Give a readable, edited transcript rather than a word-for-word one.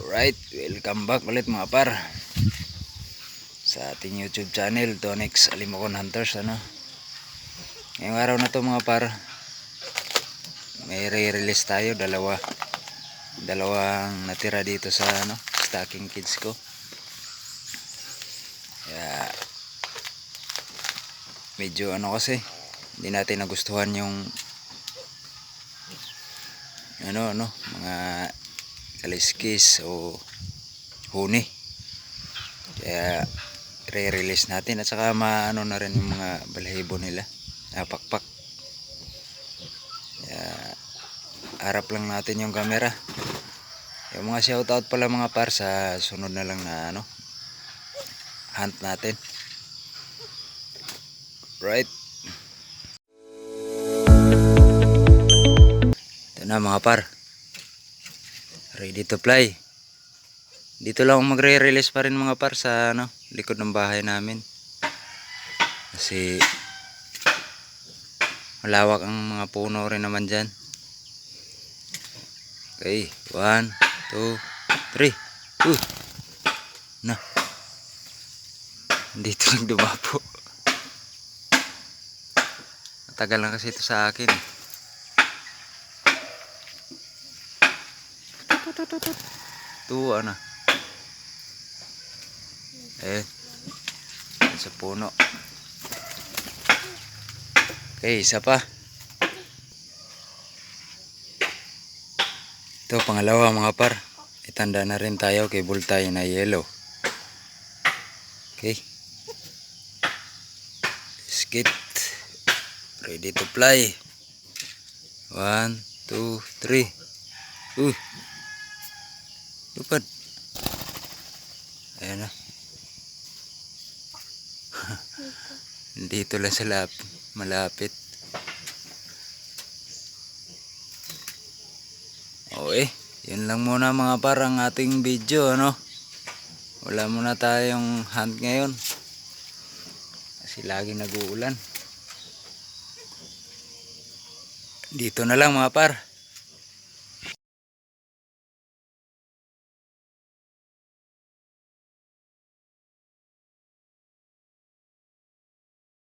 Alright, welcome back ulit mga par sa ating YouTube channel, Tonix Alimokon Hunters. Ngayong araw na to mga par, may re-release tayo, dalawang natira dito sa stocking kids ko. Kaya medyo kasi hindi natin nagustuhan yung mga kaliskis o huni, kaya re-release natin at saka maano na rin yung mga balahibo nila, pakpak. Kaya harap lang natin yung camera. Yung mga shoutout pala mga par sa sunod na lang na hunt natin. Right, ito na mga par, ready to fly. Dito lang magre-release pa rin mga par sa likod ng bahay namin, kasi malawak ang mga puno rin naman dyan. Okay, 1, 2, 3. Na, dito lang dumapo. Matagal na kasi ito sa akin. Tuwa na. Sa puno. Okay, isa pa. Ito pangalawa mga par. Itanda na rin tayo kay bultay na yellow. Okay, skit, ready to fly. 1, 2, 3. Lupad. Ayan na. Dito lang sa malapit. Okay, yun lang muna mga par ang ating video. Wala muna tayong hunt ngayon kasi laging nag-uulan. Dito na lang mga par.